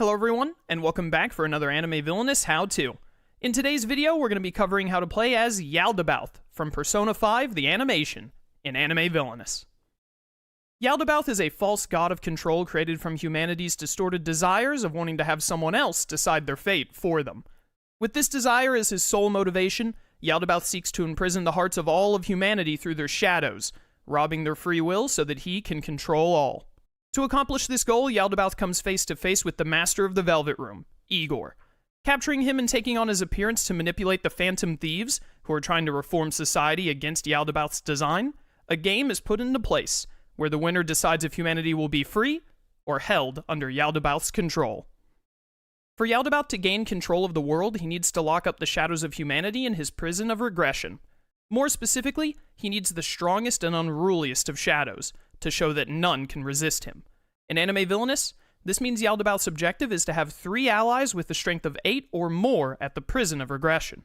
Hello everyone, and welcome back for another Anime Villainous how-to. In today's video, we're going to be covering how to play as Yaldabaoth from Persona 5, the animation, in Anime Villainous. Yaldabaoth is a false god of control created from humanity's distorted desires of wanting to have someone else decide their fate for them. With this desire as his sole motivation, Yaldabaoth seeks to imprison the hearts of all of humanity through their shadows, robbing their free will so that he can control all. To accomplish this goal, Yaldabaoth comes face to face with the master of the Velvet Room, Igor. Capturing him and taking on his appearance to manipulate the Phantom Thieves, who are trying to reform society against Yaldabaoth's design, a game is put into place, where the winner decides if humanity will be free or held under Yaldabaoth's control. For Yaldabaoth to gain control of the world, he needs to lock up the shadows of humanity in his prison of regression. More specifically, he needs the strongest and unruliest of shadows, to show that none can resist him. In Anime Villainous, this means Yaldabaoth's objective is to have 3 allies with the strength of 8 or more at the prison of regression.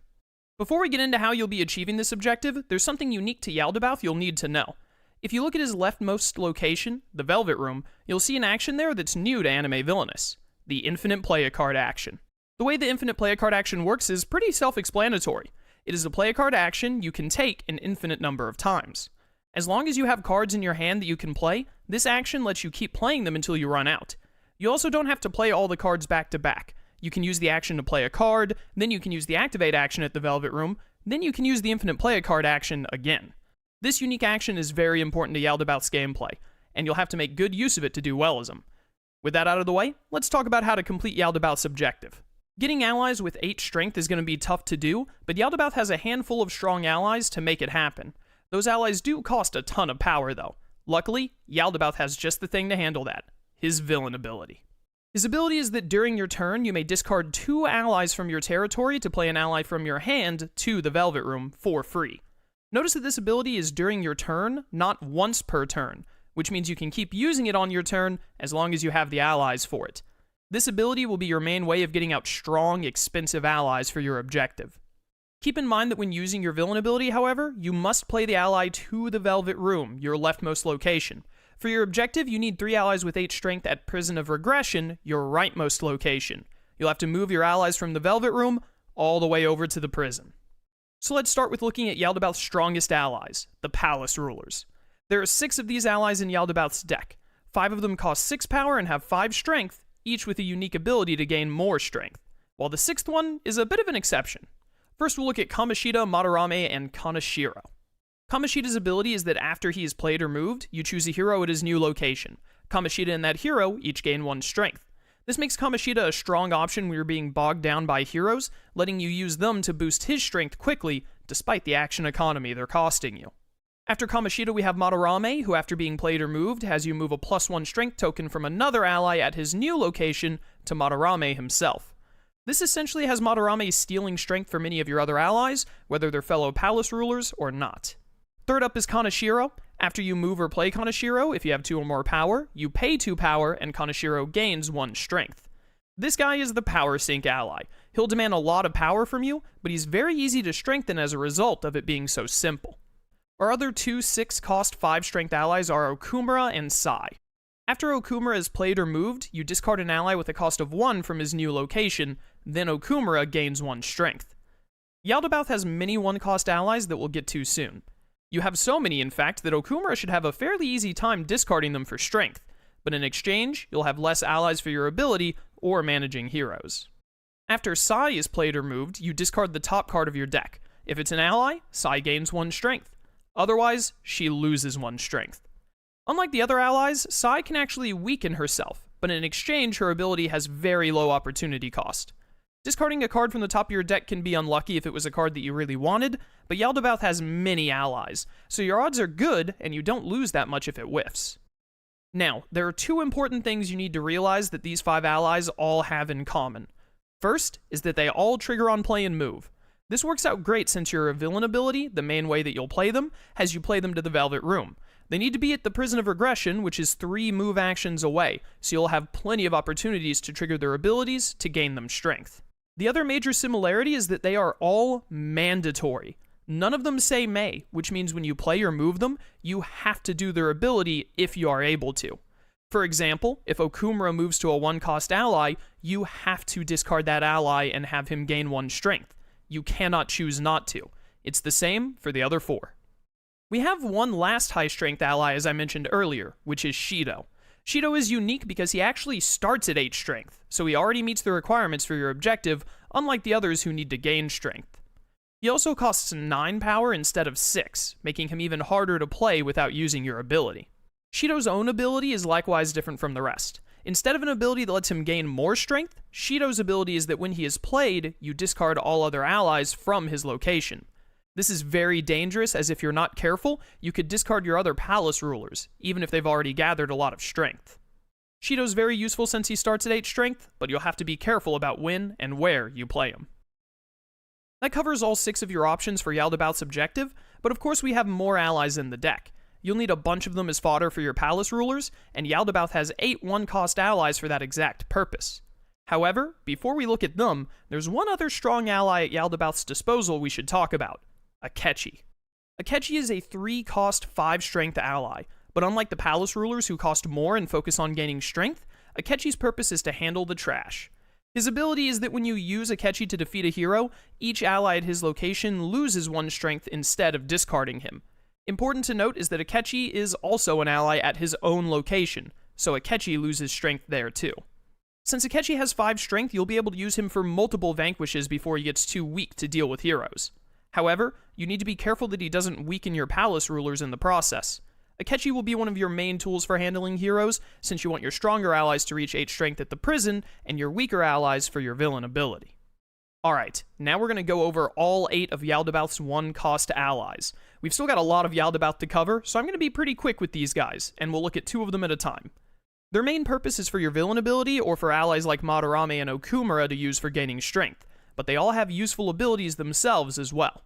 Before we get into how you'll be achieving this objective, there's something unique to Yaldabaoth you'll need to know. If you look at his leftmost location, the Velvet Room, you'll see an action there that's new to Anime Villainous, the Infinite Play-a-Card action. The way the Infinite Play-a-Card action works is pretty self-explanatory. It is a play-a-card action you can take an infinite number of times. As long as you have cards in your hand that you can play, this action lets you keep playing them until you run out. You also don't have to play all the cards back to back. You can use the action to play a card, then you can use the Activate action at the Velvet Room, then you can use the Infinite Play-a-Card action again. This unique action is very important to Yaldabaoth's gameplay, and you'll have to make good use of it to do well as him. With that out of the way, let's talk about how to complete Yaldabaoth's objective. Getting allies with 8 strength is going to be tough to do, but Yaldabaoth has a handful of strong allies to make it happen. Those allies do cost a ton of power, though. Luckily, Yaldabaoth has just the thing to handle that, his villain ability. His ability is that during your turn, you may discard 2 allies from your territory to play an ally from your hand to the Velvet Room for free. Notice that this ability is during your turn, not once per turn, which means you can keep using it on your turn as long as you have the allies for it. This ability will be your main way of getting out strong, expensive allies for your objective. Keep in mind that when using your villain ability, however, you must play the ally to the Velvet Room, your leftmost location. For your objective, you need 3 allies with 8 strength at Prison of Regression, your rightmost location. You'll have to move your allies from the Velvet Room all the way over to the prison. So let's start with looking at Yaldabaoth's strongest allies, the Palace Rulers. There are 6 of these allies in Yaldabaoth's deck. 5 of them cost 6 power and have 5 strength, each with a unique ability to gain more strength, while the 6th one is a bit of an exception. First, we'll look at Kamoshida, Madarame, and Kaneshiro. Kamoshida's ability is that after he is played or moved, you choose a hero at his new location. Kamoshida and that hero each gain 1 strength. This makes Kamoshida a strong option when you're being bogged down by heroes, letting you use them to boost his strength quickly, despite the action economy they're costing you. After Kamoshida, we have Madarame, who after being played or moved, has you move a +1 strength token from another ally at his new location to Madarame himself. This essentially has Madarame stealing strength from any of your other allies, whether they're fellow palace rulers or not. Third up is Kaneshiro. After you move or play Kaneshiro, if you have 2 or more power, you pay 2 power and Kaneshiro gains 1 strength. This guy is the power sink ally. He'll demand a lot of power from you, but he's very easy to strengthen as a result of it being so simple. Our other 2 6-cost 5 strength allies are Okumura and Sai. After Okumura is played or moved, you discard an ally with a cost of 1 from his new location, then Okumura gains 1 strength. Yaldabaoth has many 1-cost allies that we'll get to soon. You have so many, in fact, that Okumura should have a fairly easy time discarding them for strength, but in exchange, you'll have less allies for your ability or managing heroes. After Sai is played or moved, you discard the top card of your deck. If it's an ally, Sai gains 1 strength. Otherwise, she loses 1 strength. Unlike the other allies, Sai can actually weaken herself, but in exchange, her ability has very low opportunity cost. Discarding a card from the top of your deck can be unlucky if it was a card that you really wanted, but Yaldabaoth has many allies, so your odds are good and you don't lose that much if it whiffs. Now, there are 2 important things you need to realize that these 5 allies all have in common. First is that they all trigger on play and move. This works out great since your villain ability, the main way that you'll play them, has you play them to the Velvet Room. They need to be at the Prison of Regression, which is 3 move actions away, so you'll have plenty of opportunities to trigger their abilities to gain them strength. The other major similarity is that they are all mandatory. None of them say may, which means when you play or move them, you have to do their ability if you are able to. For example, if Okumura moves to a 1-cost ally, you have to discard that ally and have him gain 1 strength. You cannot choose not to. It's the same for the other 4. We have one last high-strength ally as I mentioned earlier, which is Shido. Shido is unique because he actually starts at 8 strength, so he already meets the requirements for your objective, unlike the others who need to gain strength. He also costs 9 power instead of 6, making him even harder to play without using your ability. Shido's own ability is likewise different from the rest. Instead of an ability that lets him gain more strength, Shido's ability is that when he is played, you discard all other allies from his location. This is very dangerous, as if you're not careful, you could discard your other palace rulers, even if they've already gathered a lot of strength. Shido's very useful since he starts at 8 strength, but you'll have to be careful about when and where you play him. That covers all 6 of your options for Yaldabaoth's objective, but of course we have more allies in the deck. You'll need a bunch of them as fodder for your palace rulers, and Yaldabaoth has 8 1-cost allies for that exact purpose. However, before we look at them, there's one other strong ally at Yaldabaoth's disposal we should talk about: Akechi. Akechi is a 3-cost 5-strength ally, but unlike the palace rulers who cost more and focus on gaining strength, Akechi's purpose is to handle the trash. His ability is that when you use Akechi to defeat a hero, each ally at his location loses 1 strength instead of discarding him. Important to note is that Akechi is also an ally at his own location, so Akechi loses strength there too. Since Akechi has 5 strength, you'll be able to use him for multiple vanquishes before he gets too weak to deal with heroes. However, you need to be careful that he doesn't weaken your palace rulers in the process. Akechi will be one of your main tools for handling heroes, since you want your stronger allies to reach 8 strength at the prison, and your weaker allies for your villain ability. Alright, now we're going to go over all 8 of Yaldabaoth's 1-cost allies. We've still got a lot of Yaldabaoth to cover, so I'm going to be pretty quick with these guys, and we'll look at 2 of them at a time. Their main purpose is for your villain ability, or for allies like Madarame and Okumura to use for gaining strength, but they all have useful abilities themselves as well.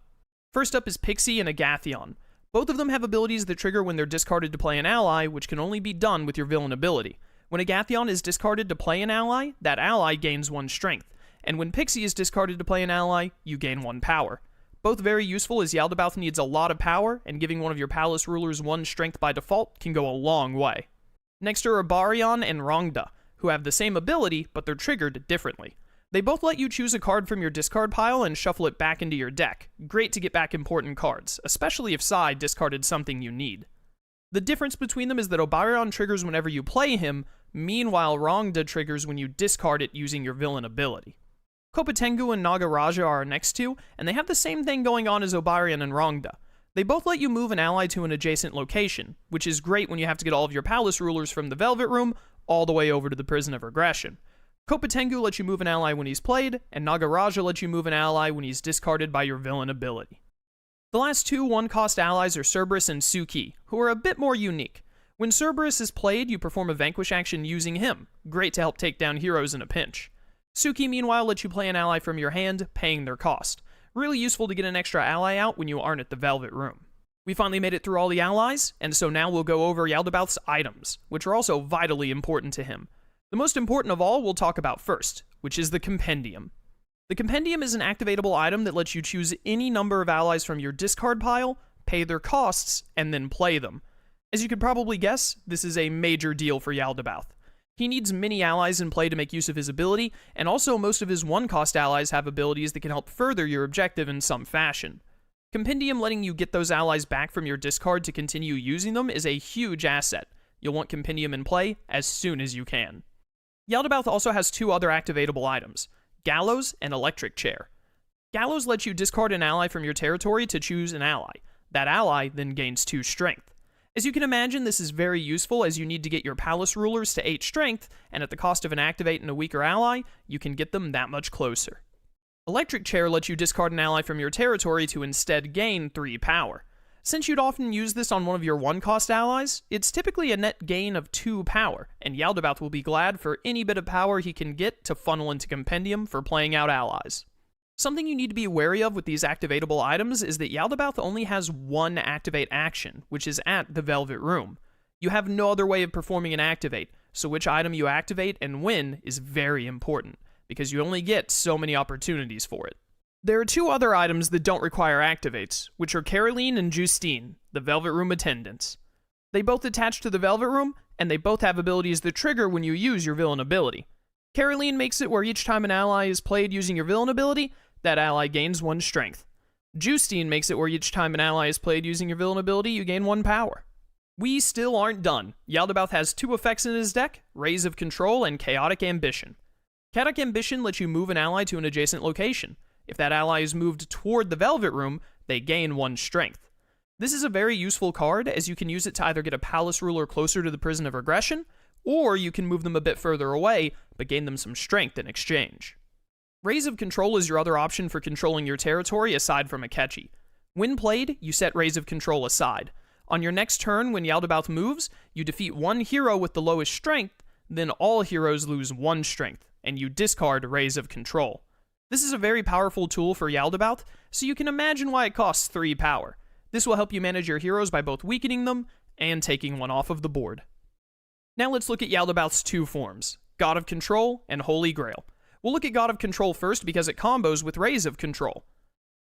First up is Pixie and Agathion. Both of them have abilities that trigger when they're discarded to play an ally, which can only be done with your villain ability. When Agathion is discarded to play an ally, that ally gains 1 strength, and when Pixie is discarded to play an ally, you gain 1 power. Both very useful, as Yaldabaoth needs a lot of power, and giving one of your palace rulers 1 strength by default can go a long way. Next are Abarion and Rongda, who have the same ability, but they're triggered differently. They both let you choose a card from your discard pile and shuffle it back into your deck. Great to get back important cards, especially if Sai discarded something you need. The difference between them is that Abarion triggers whenever you play him, meanwhile Rongda triggers when you discard it using your villain ability. Kopatengu and Nagaraja are our next 2, and they have the same thing going on as Abarion and Rongda. They both let you move an ally to an adjacent location, which is great when you have to get all of your palace rulers from the Velvet Room all the way over to the Prison of Regression. Kopatengu lets you move an ally when he's played, and Nagaraja lets you move an ally when he's discarded by your villain ability. The last 2 1-cost allies are Cerberus and Suki, who are a bit more unique. When Cerberus is played, you perform a vanquish action using him, great to help take down heroes in a pinch. Suki, meanwhile, lets you play an ally from your hand, paying their cost. Really useful to get an extra ally out when you aren't at the Velvet Room. We finally made it through all the allies, and so now we'll go over Yaldabaoth's items, which are also vitally important to him. The most important of all we'll talk about first, which is the Compendium. The Compendium is an activatable item that lets you choose any number of allies from your discard pile, pay their costs, and then play them. As you could probably guess, this is a major deal for Yaldabaoth. He needs many allies in play to make use of his ability, and also most of his 1-cost allies have abilities that can help further your objective in some fashion. Compendium letting you get those allies back from your discard to continue using them is a huge asset. You'll want Compendium in play as soon as you can. Yaldabaoth also has 2 other activatable items, Gallows and Electric Chair. Gallows lets you discard an ally from your territory to choose an ally. That ally then gains 2 strength. As you can imagine, this is very useful as you need to get your palace rulers to 8 strength, and at the cost of an activate and a weaker ally, you can get them that much closer. Electric Chair lets you discard an ally from your territory to instead gain 3 power. Since you'd often use this on one of your 1-cost allies, it's typically a net gain of 2 power, and Yaldabaoth will be glad for any bit of power he can get to funnel into Compendium for playing out allies. Something you need to be wary of with these activatable items is that Yaldabaoth only has 1 activate action, which is at the Velvet Room. You have no other way of performing an activate, so which item you activate and when is very important, because you only get so many opportunities for it. There are 2 other items that don't require activates, which are Caroline and Justine, the Velvet Room attendants. They both attach to the Velvet Room, and they both have abilities that trigger when you use your villain ability. Caroline makes it where each time an ally is played using your villain ability, that ally gains 1 strength. Justine makes it where each time an ally is played using your villain ability, you gain 1 power. We still aren't done. Yaldabaoth has 2 effects in his deck, Rays of Control and Chaotic Ambition. Chaotic Ambition lets you move an ally to an adjacent location. If that ally is moved toward the Velvet Room, they gain 1 strength. This is a very useful card, as you can use it to either get a Palace Ruler closer to the Prison of Regression, or you can move them a bit further away, but gain them some strength in exchange. Rays of Control is your other option for controlling your territory aside from Akechi. When played, you set Rays of Control aside. On your next turn, when Yaldabaoth moves, you defeat 1 hero with the lowest strength, then all heroes lose 1 strength, and you discard Rays of Control. This is a very powerful tool for Yaldabaoth, so you can imagine why it costs 3 power. This will help you manage your heroes by both weakening them and taking one off of the board. Now let's look at Yaldabaoth's 2 forms, God of Control and Holy Grail. We'll look at God of Control first because it combos with Rays of Control.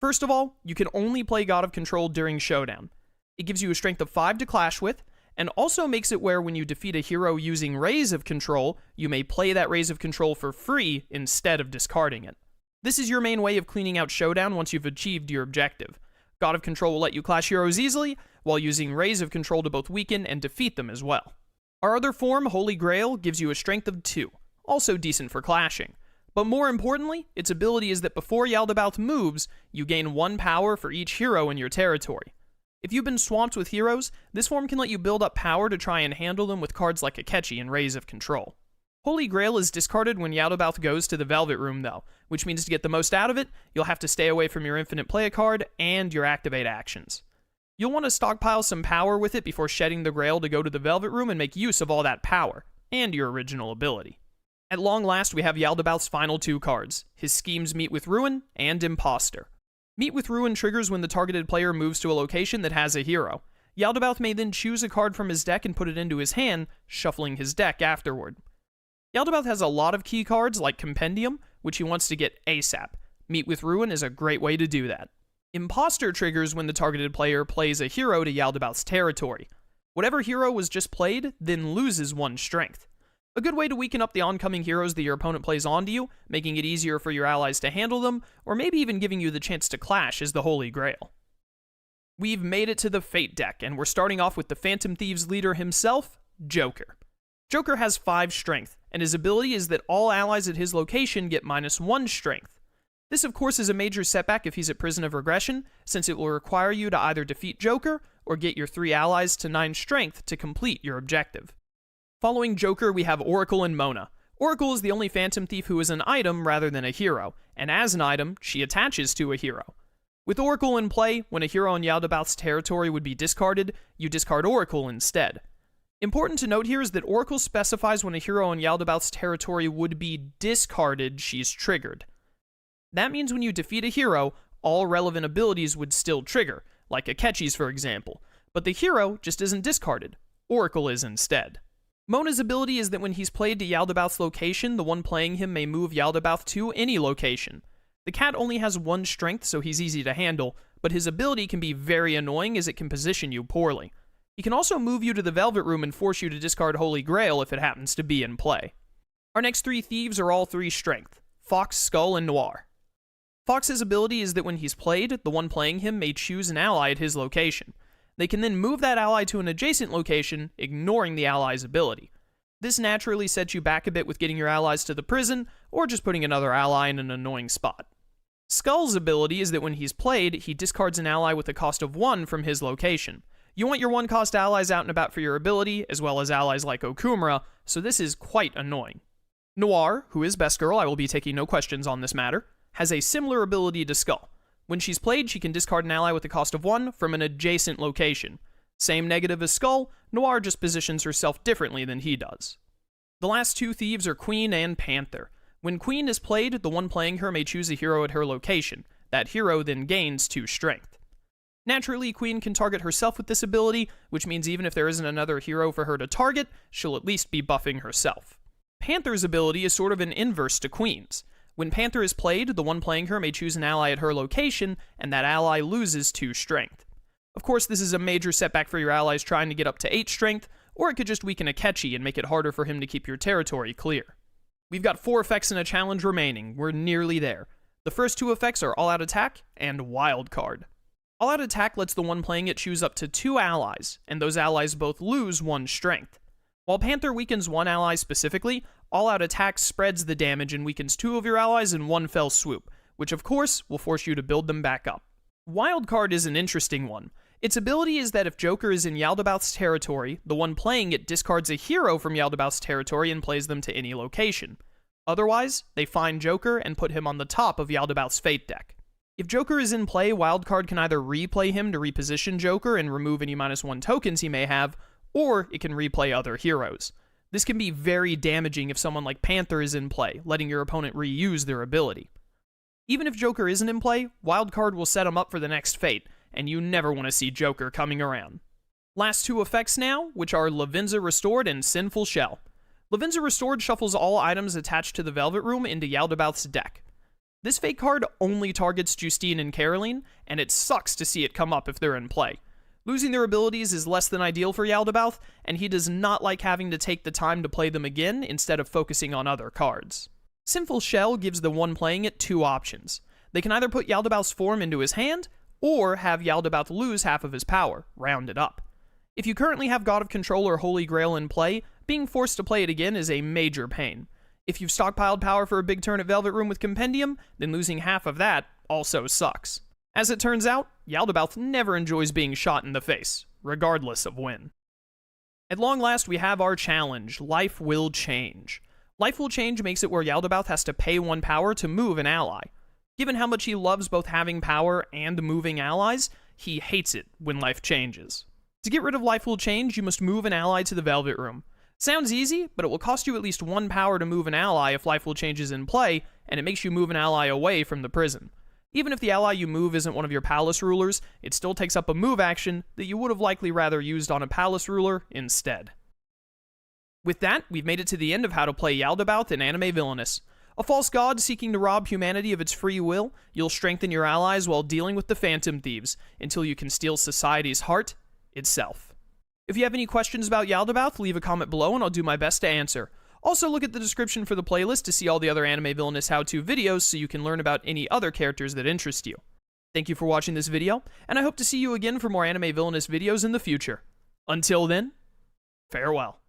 First of all, you can only play God of Control during Showdown. It gives you a strength of 5 to clash with, and also makes it where when you defeat a hero using Rays of Control, you may play that Rays of Control for free instead of discarding it. This is your main way of cleaning out Showdown once you've achieved your objective. God of Control will let you clash heroes easily, while using Rays of Control to both weaken and defeat them as well. Our other form, Holy Grail, gives you a strength of 2, also decent for clashing. But more importantly, its ability is that before Yaldabaoth moves, you gain 1 power for each hero in your territory. If you've been swamped with heroes, this form can let you build up power to try and handle them with cards like Akechi and Rays of Control. Holy Grail is discarded when Yaldabaoth goes to the Velvet Room though, which means to get the most out of it, you'll have to stay away from your infinite play a card and your activate actions. You'll want to stockpile some power with it before shedding the Grail to go to the Velvet Room and make use of all that power, and your original ability. At long last, we have Yaldabaoth's final 2 cards, his schemes Meet with Ruin and Imposter. Meet with Ruin triggers when the targeted player moves to a location that has a hero. Yaldabaoth may then choose a card from his deck and put it into his hand, shuffling his deck afterward. Yaldabaoth has a lot of key cards like Compendium, which he wants to get ASAP. Meet with Ruin is a great way to do that. Imposter triggers when the targeted player plays a hero to Yaldabaoth's territory. Whatever hero was just played then loses 1 strength. A good way to weaken up the oncoming heroes that your opponent plays onto you, making it easier for your allies to handle them, or maybe even giving you the chance to clash is the Holy Grail. We've made it to the Fate deck, and we're starting off with the Phantom Thieves leader himself, Joker. Joker has 5 strength, and his ability is that all allies at his location get -1 strength. This of course is a major setback if he's at Prison of Regression, since it will require you to either defeat Joker, or get your 3 allies to 9 strength to complete your objective. Following Joker, we have Oracle and Mona. Oracle is the only Phantom Thief who is an item rather than a hero, and as an item, she attaches to a hero. With Oracle in play, when a hero in Yaldabaoth's territory would be discarded, you discard Oracle instead. Important to note here is that Oracle specifies when a hero in Yaldabaoth's territory would be discarded, she's triggered. That means when you defeat a hero, all relevant abilities would still trigger, like Akechi's for example, but the hero just isn't discarded. Oracle is instead. Mona's ability is that when he's played to Yaldabaoth's location, the one playing him may move Yaldabaoth to any location. The cat only has 1 strength, so he's easy to handle, but his ability can be very annoying as it can position you poorly. He can also move you to the Velvet Room and force you to discard Holy Grail if it happens to be in play. Our next 3 thieves are all 3 strength, Fox, Skull, and Noir. Fox's ability is that when he's played, the one playing him may choose an ally at his location. They can then move that ally to an adjacent location, ignoring the ally's ability. This naturally sets you back a bit with getting your allies to the prison, or just putting another ally in an annoying spot. Skull's ability is that when he's played, he discards an ally with a cost of 1 from his location. You want your 1-cost allies out and about for your ability, as well as allies like Okumura, so this is quite annoying. Noir, who is Best Girl, I will be taking no questions on this matter, has a similar ability to Skull. When she's played, she can discard an ally with a cost of 1 from an adjacent location. Same negative as Skull, Noir just positions herself differently than he does. The last 2 thieves are Queen and Panther. When Queen is played, the one playing her may choose a hero at her location. That hero then gains 2 strength. Naturally, Queen can target herself with this ability, which means even if there isn't another hero for her to target, she'll at least be buffing herself. Panther's ability is sort of an inverse to Queen's. When Panther is played, the one playing her may choose an ally at her location, and that ally loses 2 strength. Of course, this is a major setback for your allies trying to get up to 8 strength, or it could just weaken Akechi and make it harder for him to keep your territory clear. We've got 4 effects in a challenge remaining. We're nearly there. The first 2 effects are All-Out Attack and Wild Card. All-Out Attack lets the one playing it choose up to 2 allies, and those allies both lose 1 strength. While Panther weakens 1 ally specifically, All-Out Attack spreads the damage and weakens 2 of your allies in 1 fell swoop, which of course will force you to build them back up. Wild Card is an interesting one. Its ability is that if Joker is in Yaldabaoth's territory, the one playing it discards a hero from Yaldabaoth's territory and plays them to any location. Otherwise, they find Joker and put him on the top of Yaldabaoth's Fate deck. If Joker is in play, Wildcard can either replay him to reposition Joker and remove any -1 tokens he may have, or it can replay other heroes. This can be very damaging if someone like Panther is in play, letting your opponent reuse their ability. Even if Joker isn't in play, Wildcard will set him up for the next Fate, and you never want to see Joker coming around. Last 2 effects now, which are Lavenza Restored and Sinful Shell. Lavenza Restored shuffles all items attached to the Velvet Room into Yaldabaoth's deck. This Fate card only targets Justine and Caroline, and it sucks to see it come up if they're in play. Losing their abilities is less than ideal for Yaldabaoth, and he does not like having to take the time to play them again instead of focusing on other cards. Sinful Shell gives the one playing it 2 options. They can either put Yaldabaoth's form into his hand, or have Yaldabaoth lose half of his power, rounded up. If you currently have God of Control or Holy Grail in play, being forced to play it again is a major pain. If you've stockpiled power for a big turn at Velvet Room with Compendium, then losing half of that also sucks. As it turns out, Yaldabaoth never enjoys being shot in the face, regardless of when. At long last, we have our challenge, Life Will Change. Life Will Change makes it where Yaldabaoth has to pay 1 power to move an ally. Given how much he loves both having power and moving allies, he hates it when life changes. To get rid of Life Will Change, you must move an ally to the Velvet Room. Sounds easy, but it will cost you at least 1 power to move an ally if Life Will Change is in play, and it makes you move an ally away from the prison. Even if the ally you move isn't one of your palace rulers, it still takes up a move action that you would have likely rather used on a palace ruler instead. With that, we've made it to the end of how to play Yaldabaoth in Anime Villainous. A false god seeking to rob humanity of its free will, you'll strengthen your allies while dealing with the Phantom Thieves, until you can steal society's heart itself. If you have any questions about Yaldabaoth, leave a comment below and I'll do my best to answer. Also, look at the description for the playlist to see all the other Anime Villainous how-to videos so you can learn about any other characters that interest you. Thank you for watching this video, and I hope to see you again for more Anime Villainous videos in the future. Until then, farewell.